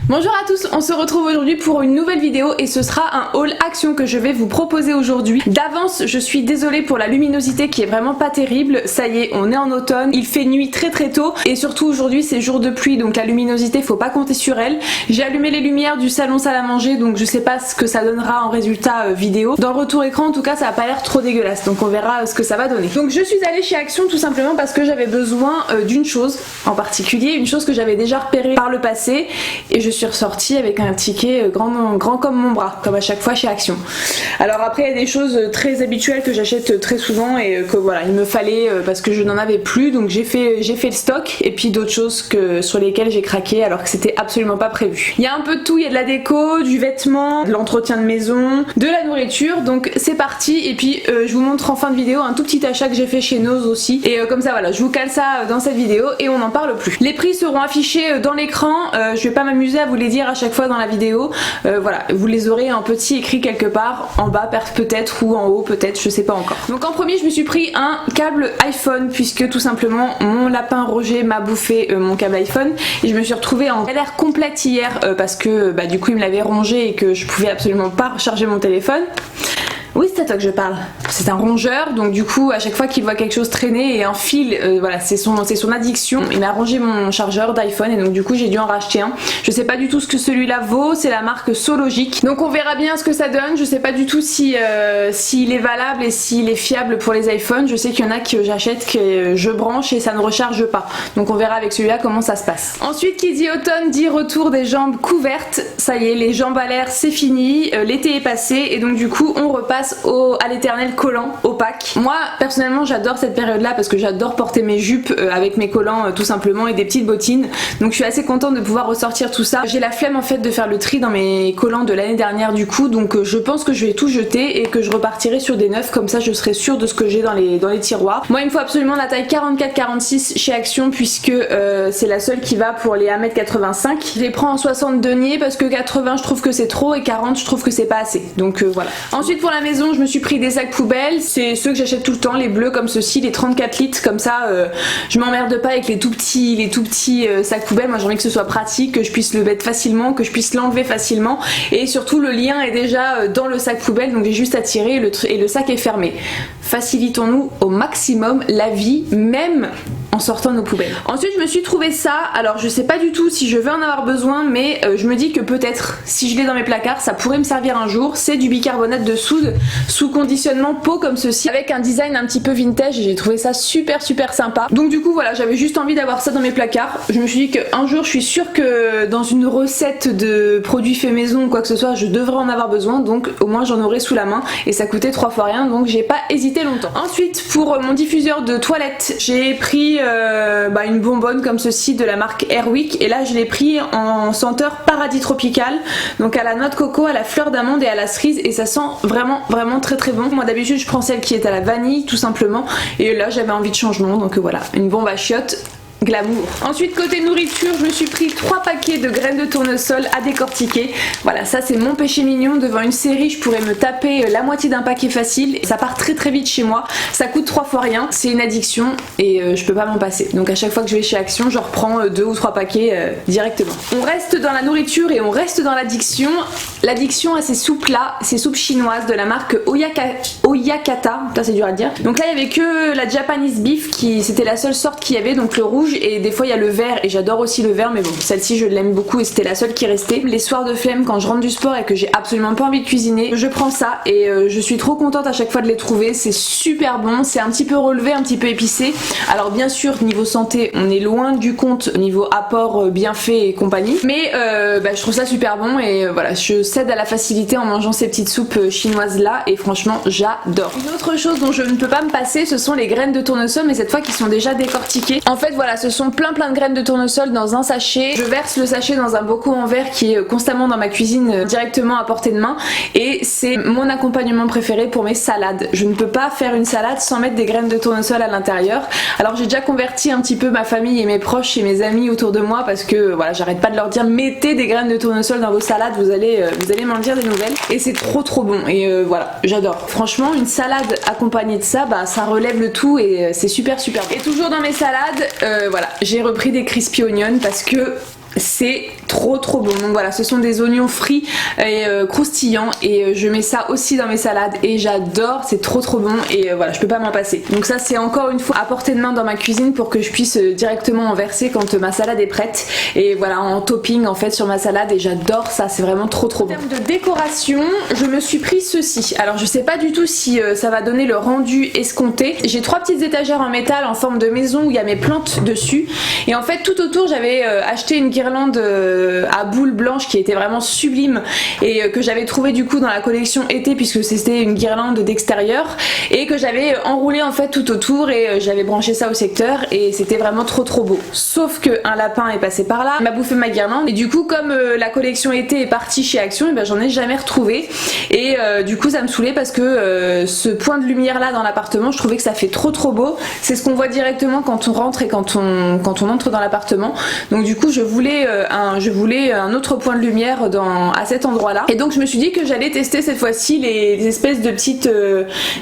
Bonjour à tous, on se retrouve aujourd'hui pour une nouvelle vidéo et ce sera un haul action que je vais vous proposer aujourd'hui. D'avance, je suis désolée pour la luminosité qui est vraiment pas terrible. Ça y est, on est en automne, il fait nuit très tôt et surtout aujourd'hui c'est jour de pluie donc la luminosité faut pas compter sur elle. J'ai allumé les lumières du salon salle à manger donc je sais pas ce que ça donnera en résultat vidéo. Dans le retour écran en tout cas ça a pas l'air trop dégueulasse donc on verra ce que ça va donner. Donc je suis allée chez Action tout simplement parce que j'avais besoin d'une chose en particulier, une chose que j'avais déjà repérée par le passé et je suis ressortie avec un ticket grand comme mon bras, comme à chaque fois chez Action. Alors après il y a des choses très habituelles que j'achète très souvent et que voilà il me fallait parce que je n'en avais plus donc j'ai fait le stock et puis d'autres choses sur lesquelles j'ai craqué alors que c'était absolument pas prévu. Il y a un peu de tout, il y a de la déco, du vêtement, de l'entretien de maison, de la nourriture donc c'est parti et puis je vous montre en fin de vidéo un tout petit achat que j'ai fait chez Nose aussi et comme ça voilà je vous cale ça dans cette vidéo et on n'en parle plus. Les prix seront affichés dans l'écran, je vais pas m'amuser à vous les dire à chaque fois dans la vidéo, voilà vous les aurez en petit écrit quelque part en bas peut-être ou en haut peut-être, je sais pas encore. Donc en premier je me suis pris un câble iPhone puisque tout simplement mon lapin Roger m'a bouffé mon câble iPhone et je me suis retrouvée en galère complète hier parce que du coup il me l'avait rongé et que je pouvais absolument pas recharger mon téléphone. Oui, c'est à toi que je parle. C'est un rongeur, donc du coup, à chaque fois qu'il voit quelque chose traîner et un fil, voilà, c'est son addiction. Il m'a rongé mon chargeur d'iPhone et donc du coup, j'ai dû en racheter un. Je sais pas du tout ce que celui-là vaut, c'est la marque Sologic. Donc on verra bien ce que ça donne. Je sais pas du tout s'il est valable et s'il est fiable pour les iPhones. Je sais qu'il y en a que j'achète, que je branche et ça ne recharge pas. Donc on verra avec celui-là comment ça se passe. Ensuite, qui dit automne dit retour des jambes couvertes. Ça y est, les jambes à l'air, c'est fini. L'été est passé et donc du coup, on repasse à l'éternel collant opaque. Moi personnellement j'adore cette période là parce que j'adore porter mes jupes avec mes collants tout simplement et des petites bottines donc je suis assez contente de pouvoir ressortir tout ça. J'ai la flemme en fait de faire le tri dans mes collants de l'année dernière du coup donc je pense que je vais tout jeter et que je repartirai sur des neufs comme ça je serai sûre de ce que j'ai dans les tiroirs. Moi il me faut absolument la taille 44-46 chez Action puisque c'est la seule qui va pour les 1m85. Je les prends en 60 deniers parce que 80 je trouve que c'est trop et 40 je trouve que c'est pas assez donc voilà. Ensuite pour la maison je me suis pris des sacs poubelles, c'est ceux que j'achète tout le temps, les bleus comme ceci, les 34 litres comme ça je m'emmerde pas avec les tout petits sacs poubelles. Moi j'ai envie que ce soit pratique, que je puisse le mettre facilement, que je puisse l'enlever facilement et surtout le lien est déjà dans le sac poubelle donc j'ai juste à tirer et le sac est fermé. Facilitons-nous au maximum la vie même en sortant nos poubelles. Ensuite je me suis trouvé ça, alors je sais pas du tout si je vais en avoir besoin mais je me dis que peut-être si je l'ai dans mes placards ça pourrait me servir un jour. C'est du bicarbonate de soude sous conditionnement peau comme ceci avec un design un petit peu vintage et j'ai trouvé ça super sympa. Donc du coup voilà j'avais juste envie d'avoir ça dans mes placards. Je me suis dit qu'un jour je suis sûre que dans une recette de produits faits maison ou quoi que ce soit je devrais en avoir besoin donc au moins j'en aurai sous la main et ça coûtait 3 fois rien donc j'ai pas hésité longtemps. Ensuite pour mon diffuseur de toilette j'ai pris une bonbonne comme ceci de la marque Airwick et là je l'ai pris en senteur paradis tropical donc à la noix de coco, à la fleur d'amande et à la cerise et ça sent vraiment très bon. Moi d'habitude je prends celle qui est à la vanille tout simplement et là j'avais envie de changement donc voilà une bombe à chiottes glamour. Ensuite côté nourriture je me suis pris 3 paquets de graines de tournesol à décortiquer. Voilà ça c'est mon péché mignon, devant une série je pourrais me taper la moitié d'un paquet facile et ça part très vite chez moi, ça coûte 3 fois rien, c'est une addiction et je peux pas m'en passer donc à chaque fois que je vais chez Action je reprends 2 ou 3 paquets directement. On reste dans la nourriture et on reste dans l'addiction à ces soupes là, ces soupes chinoises de la marque Oyakata, c'est dur à dire. Donc là il y avait que la Japanese beef qui c'était la seule sorte qu'il y avait donc le rouge et des fois il y a le vert et j'adore aussi le vert mais bon celle-ci je l'aime beaucoup et c'était la seule qui restait. Les soirs de flemme quand je rentre du sport et que j'ai absolument pas envie de cuisiner je prends ça et je suis trop contente à chaque fois de les trouver, c'est super bon, c'est un petit peu relevé, un petit peu épicé. Alors bien sûr niveau santé on est loin du compte niveau apport bienfait et compagnie mais je trouve ça super bon et voilà je cède à la facilité en mangeant ces petites soupes chinoises là et franchement j'adore. Une autre chose dont je ne peux pas me passer ce sont les graines de tournesol mais cette fois qui sont déjà décortiquées. En fait voilà ce sont plein de graines de tournesol dans un sachet. Je verse le sachet dans un bocal en verre qui est constamment dans ma cuisine directement à portée de main et c'est mon accompagnement préféré pour mes salades. Je ne peux pas faire une salade sans mettre des graines de tournesol à l'intérieur. Alors j'ai déjà converti un petit peu ma famille et mes proches et mes amis autour de moi parce que voilà j'arrête pas de leur dire mettez des graines de tournesol dans vos salades, vous allez m'en dire des nouvelles et c'est trop bon et voilà j'adore. Franchement une salade accompagnée de ça ça relève le tout et c'est super bon. Et toujours dans mes salades voilà j'ai repris des crispy onions parce que c'est trop bon. Donc voilà, ce sont des oignons frits et croustillants et je mets ça aussi dans mes salades et j'adore, c'est trop bon et voilà, je peux pas m'en passer. Donc ça c'est encore une fois à portée de main dans ma cuisine pour que je puisse directement en verser quand ma salade est prête et voilà, en topping en fait sur ma salade et j'adore ça, c'est vraiment trop bon. En termes de décoration, je me suis pris ceci. Alors je sais pas du tout si ça va donner le rendu escompté. J'ai 3 petites étagères en métal en forme de maison où il y a mes plantes dessus et en fait tout autour j'avais acheté une guirlande à boules blanches qui était vraiment sublime et que j'avais trouvé du coup dans la collection été puisque c'était une guirlande d'extérieur et que j'avais enroulé en fait tout autour et j'avais branché ça au secteur et c'était vraiment trop beau. Sauf que un lapin est passé par là, m'a bouffé ma guirlande et du coup comme la collection été est partie chez Action, et ben j'en ai jamais retrouvé et du coup ça me saoulait parce que ce point de lumière là dans l'appartement, je trouvais que ça fait trop beau. C'est ce qu'on voit directement quand on rentre et quand on entre dans l'appartement. Donc du coup je voulais un autre point de lumière à cet endroit là et donc je me suis dit que j'allais tester cette fois-ci les espèces de petites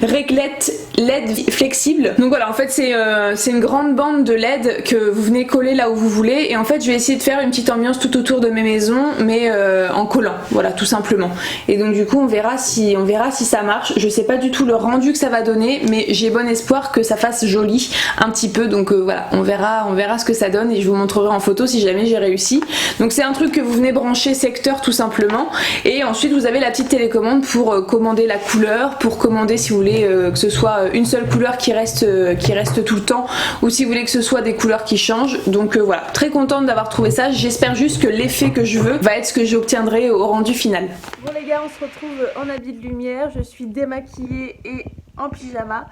réglettes LED flexibles. Donc voilà, en fait c'est une grande bande de LED que vous venez coller là où vous voulez et en fait je vais essayer de faire une petite ambiance tout autour de mes maisons mais en collant, voilà, tout simplement. Et donc du coup on verra si ça marche. Je sais pas du tout le rendu que ça va donner mais j'ai bon espoir que ça fasse joli un petit peu, donc voilà, on verra ce que ça donne et je vous montrerai en photo si jamais j'ai réussi. Donc c'est un truc que vous venez brancher secteur tout simplement et ensuite vous avez la petite télécommande pour commander la couleur, pour commander si vous voulez que ce soit une seule couleur qui reste tout le temps ou si vous voulez que ce soit des couleurs qui changent. Donc voilà, très contente d'avoir trouvé ça. J'espère juste que l'effet que je veux va être ce que j'obtiendrai au rendu final. Bon les gars, on se retrouve en habit de lumière, je suis démaquillée et en pyjama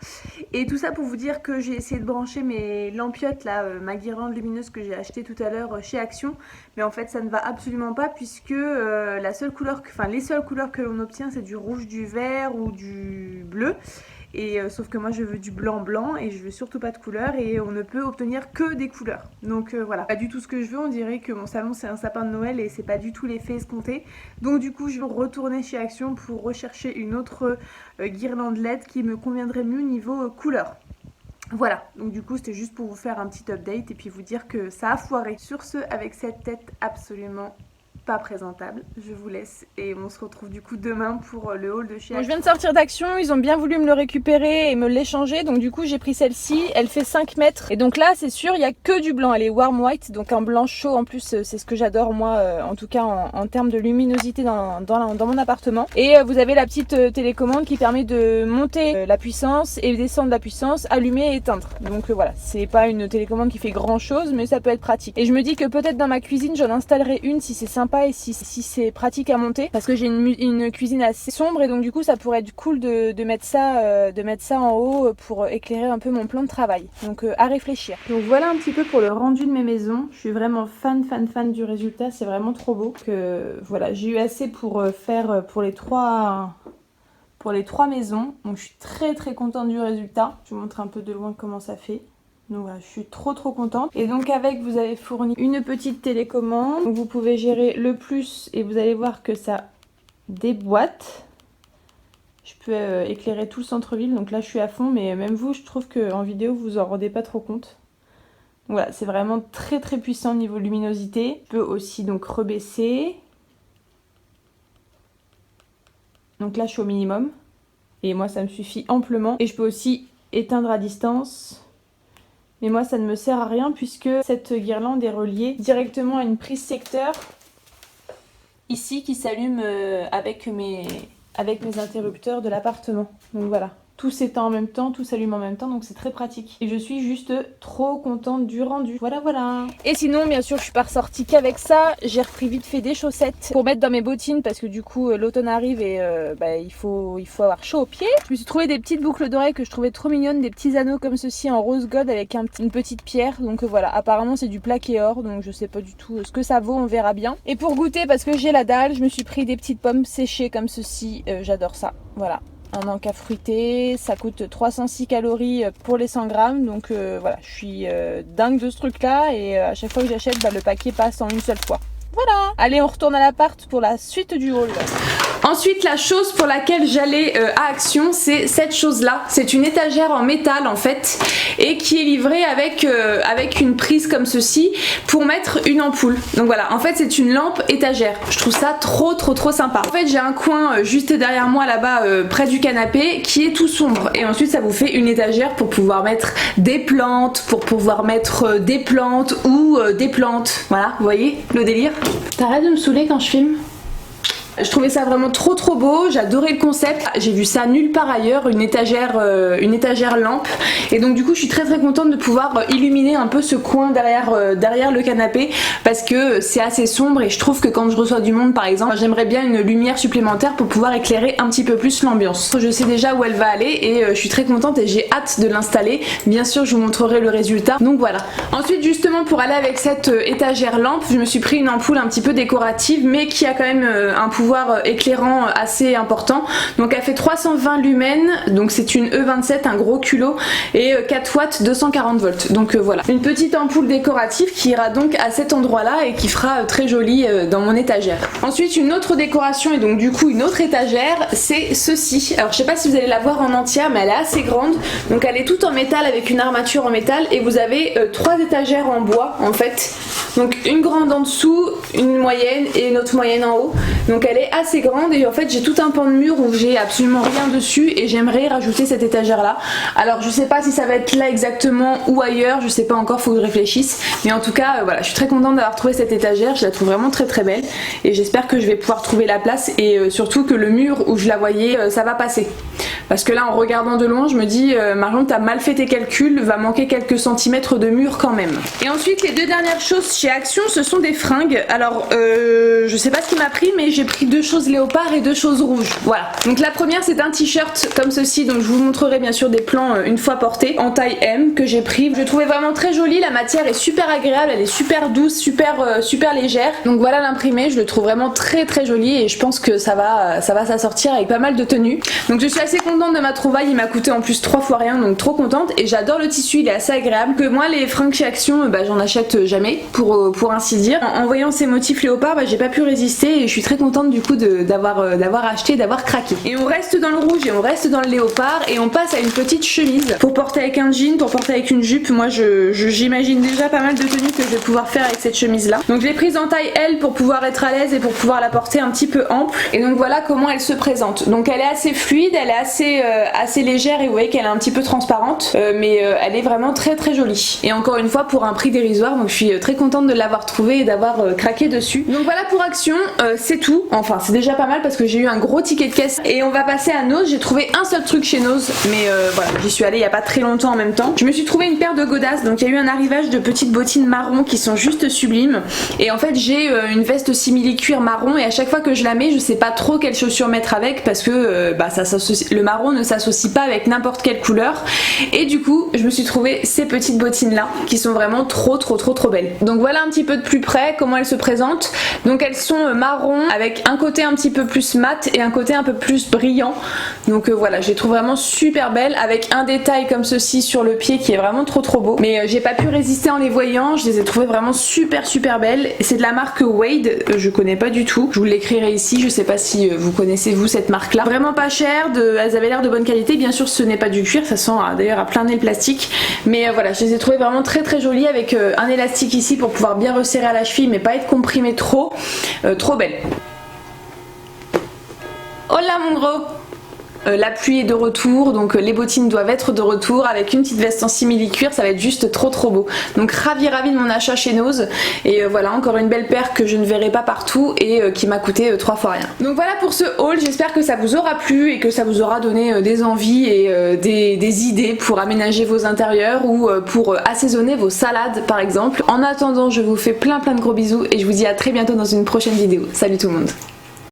et tout ça pour vous dire que j'ai essayé de brancher mes lampiottes là, ma guirlande lumineuse que j'ai acheté tout à l'heure chez Action, mais en fait ça ne va absolument pas puisque les seules couleurs que l'on obtient c'est du rouge, du vert ou du bleu. Et sauf que moi je veux du blanc et je veux surtout pas de couleur et on ne peut obtenir que des couleurs. Donc voilà, pas du tout ce que je veux, on dirait que mon salon c'est un sapin de Noël et c'est pas du tout l'effet escompté. Donc du coup je vais retourner chez Action pour rechercher une autre guirlande LED qui me conviendrait mieux niveau couleur. Voilà, donc du coup c'était juste pour vous faire un petit update et puis vous dire que ça a foiré. Sur ce, avec cette tête absolument pas présentable, je vous laisse et on se retrouve du coup demain pour le haul de chez Action. Je viens de sortir d'Action, ils ont bien voulu me le récupérer et me l'échanger, donc du coup j'ai pris celle-ci, elle fait 5 mètres et donc là c'est sûr il n'y a que du blanc, elle est warm white, donc un blanc chaud en plus, c'est ce que j'adore moi en tout cas en termes de luminosité dans mon appartement. Et vous avez la petite télécommande qui permet de monter la puissance et descendre la puissance, allumer et éteindre. Donc voilà, c'est pas une télécommande qui fait grand chose mais ça peut être pratique. Et je me dis que peut-être dans ma cuisine j'en installerai une si c'est sympa et si c'est pratique à monter parce que j'ai une cuisine assez sombre et donc du coup ça pourrait être cool de mettre ça en haut pour éclairer un peu mon plan de travail. Donc à réfléchir. Donc voilà un petit peu pour le rendu de mes maisons. Je suis vraiment fan du résultat, c'est vraiment trop beau. Voilà, j'ai eu assez pour faire pour les trois maisons. Donc je suis très contente du résultat. Je vous montre un peu de loin comment ça fait. Donc voilà, je suis trop contente. Et donc avec, vous avez fourni une petite télécommande. Donc vous pouvez gérer le plus et vous allez voir que ça déboîte. Je peux éclairer tout le centre-ville. Donc là je suis à fond, mais même vous, je trouve qu'en vidéo vous en rendez pas trop compte. Donc voilà, c'est vraiment très puissant au niveau luminosité. Je peux aussi donc rebaisser. Donc là je suis au minimum. Et moi ça me suffit amplement. Et je peux aussi éteindre à distance. Mais moi ça ne me sert à rien puisque cette guirlande est reliée directement à une prise secteur ici qui s'allume avec mes interrupteurs de l'appartement. Donc voilà, tout s'éteint en même temps, tout s'allume en même temps, donc c'est très pratique. Et je suis juste trop contente du rendu. Voilà. Et sinon, bien sûr, je suis pas ressortie qu'avec ça. J'ai repris vite fait des chaussettes pour mettre dans mes bottines parce que du coup, l'automne arrive et il faut avoir chaud aux pieds. Je me suis trouvé des petites boucles d'oreilles que je trouvais trop mignonnes, des petits anneaux comme ceci en rose gold avec une petite pierre. Donc voilà, apparemment c'est du plaqué or, donc je sais pas du tout ce que ça vaut, on verra bien. Et pour goûter, parce que j'ai la dalle, je me suis pris des petites pommes séchées comme ceci. J'adore ça. Voilà. Un encas fruité, ça coûte 306 calories pour les 100 grammes, donc voilà, je suis dingue de ce truc là et à chaque fois que j'achète, le paquet passe en une seule fois. Voilà. Allez, on retourne à l'appart pour la suite du haul. Ensuite, la chose pour laquelle j'allais à Action, c'est cette chose là. C'est une étagère en métal en fait et qui est livrée avec une prise comme ceci pour mettre une ampoule. Donc voilà, en fait c'est une lampe étagère. Je trouve ça trop sympa. En fait j'ai un coin juste derrière moi là-bas près du canapé qui est tout sombre et ensuite ça vous fait une étagère pour pouvoir mettre des plantes, ou des plantes. Voilà, vous voyez le délire. T'arrêtes de me saouler quand je filme? Je trouvais ça vraiment trop beau, j'adorais le concept, j'ai vu ça nulle part ailleurs, une étagère lampe, et donc du coup je suis très contente de pouvoir illuminer un peu ce coin derrière le canapé parce que c'est assez sombre et je trouve que quand je reçois du monde par exemple, j'aimerais bien une lumière supplémentaire pour pouvoir éclairer un petit peu plus l'ambiance. Je sais déjà où elle va aller et je suis très contente et j'ai hâte de l'installer, bien sûr je vous montrerai le résultat, donc voilà. Ensuite justement pour aller avec cette étagère lampe, je me suis pris une ampoule un petit peu décorative mais qui a quand même un pouvoir éclairant assez important. Donc elle fait 320 lumens, donc c'est une E27, un gros culot, et 4 watts 240 volts. Donc voilà, une petite ampoule décorative qui ira donc à cet endroit là et qui fera très joli dans mon étagère. Ensuite une autre décoration et donc du coup une autre étagère, c'est ceci. Alors je sais pas si vous allez la voir en entière mais elle est assez grande, donc elle est toute en métal avec une armature en métal et vous avez 3 étagères en bois en fait. Donc une grande en dessous, une moyenne et une autre moyenne en haut. Donc elle est assez grande et en fait j'ai tout un pan de mur où j'ai absolument rien dessus et j'aimerais rajouter cette étagère là. Alors je sais pas si ça va être là exactement ou ailleurs, je sais pas encore, faut que je réfléchisse. Mais en tout cas voilà, je suis très contente d'avoir trouvé cette étagère, je la trouve vraiment très belle et j'espère que je vais pouvoir trouver la place et surtout que le mur où je la voyais ça va passer. Parce que là en regardant de loin je me dis Marion t'as mal fait tes calculs, va manquer quelques centimètres de mur quand même. Et ensuite les deux dernières choses chez Action ce sont des fringues. Alors je sais pas ce qui m'a pris mais j'ai pris 2 choses léopard et 2 choses rouges. Voilà. Donc la première c'est un t-shirt comme ceci, donc je vous montrerai bien sûr des plans une fois porté, en taille M que j'ai pris. Je trouvais vraiment très joli, la matière est super agréable, elle est super douce, super légère. Donc voilà l'imprimé, je le trouve vraiment très joli et je pense que ça va s'assortir avec pas mal de tenues. Donc je suis assez contente de ma trouvaille, il m'a coûté en plus 3 fois rien, donc trop contente et j'adore le tissu, il est assez agréable. Que moi les fringues chez Action, j'en achète jamais pour ainsi dire. En voyant ces motifs léopard, j'ai pas pu résister et je suis très contente du coup d'avoir acheté, d'avoir craqué. Et on reste dans le rouge et on reste dans le léopard et on passe à une petite chemise pour porter avec un jean, pour porter avec une jupe. Moi j'imagine déjà pas mal de tenues que je vais pouvoir faire avec cette chemise là. Donc je l'ai prise en taille L pour pouvoir être à l'aise et pour pouvoir la porter un petit peu ample. Et donc voilà comment elle se présente. Donc elle est assez fluide, elle est assez légère et vous voyez qu'elle est un petit peu transparente mais elle est vraiment très jolie. Et encore une fois pour un prix dérisoire, donc je suis très contente de l'avoir trouvée et d'avoir craqué dessus. Donc voilà pour Action, c'est tout. Enfin c'est déjà pas mal parce que j'ai eu un gros ticket de caisse. Et on va passer à Nose. J'ai trouvé un seul truc chez Nose mais voilà, j'y suis allée il y a pas très longtemps en même temps. Je me suis trouvé une paire de godasses, donc il y a eu un arrivage de petites bottines marron qui sont juste sublimes et en fait j'ai une veste simili cuir marron et à chaque fois que je la mets je sais pas trop quelles chaussures mettre avec parce que le marron ne s'associe pas avec n'importe quelle couleur et du coup je me suis trouvé ces petites bottines là qui sont vraiment trop belles. Donc voilà un petit peu de plus près comment elles se présentent. Donc elles sont marron avec un côté un petit peu plus mat et un côté un peu plus brillant. Donc voilà, je les trouve vraiment super belles avec un détail comme ceci sur le pied qui est vraiment trop beau. Mais j'ai pas pu résister en les voyant, je les ai trouvées vraiment super belles. C'est de la marque Wade, je connais pas du tout. Je vous l'écrirai ici, je sais pas si vous connaissez vous cette marque là. Vraiment pas chère, elles avaient l'air de bonne qualité. Bien sûr ce n'est pas du cuir, ça sent d'ailleurs à plein nez le plastique. Mais voilà, je les ai trouvées vraiment très jolies avec un élastique ici pour pouvoir bien resserrer à la cheville mais pas être comprimé trop. Trop belle. Hola mon gros! La pluie est de retour, donc les bottines doivent être de retour avec une petite veste en simili cuir, ça va être juste trop beau. Donc ravie de mon achat chez Nose et voilà encore une belle paire que je ne verrai pas partout et qui m'a coûté 3 fois rien. Donc voilà pour ce haul, j'espère que ça vous aura plu et que ça vous aura donné des envies et des idées pour aménager vos intérieurs ou pour assaisonner vos salades par exemple. En attendant je vous fais plein de gros bisous et je vous dis à très bientôt dans une prochaine vidéo. Salut tout le monde!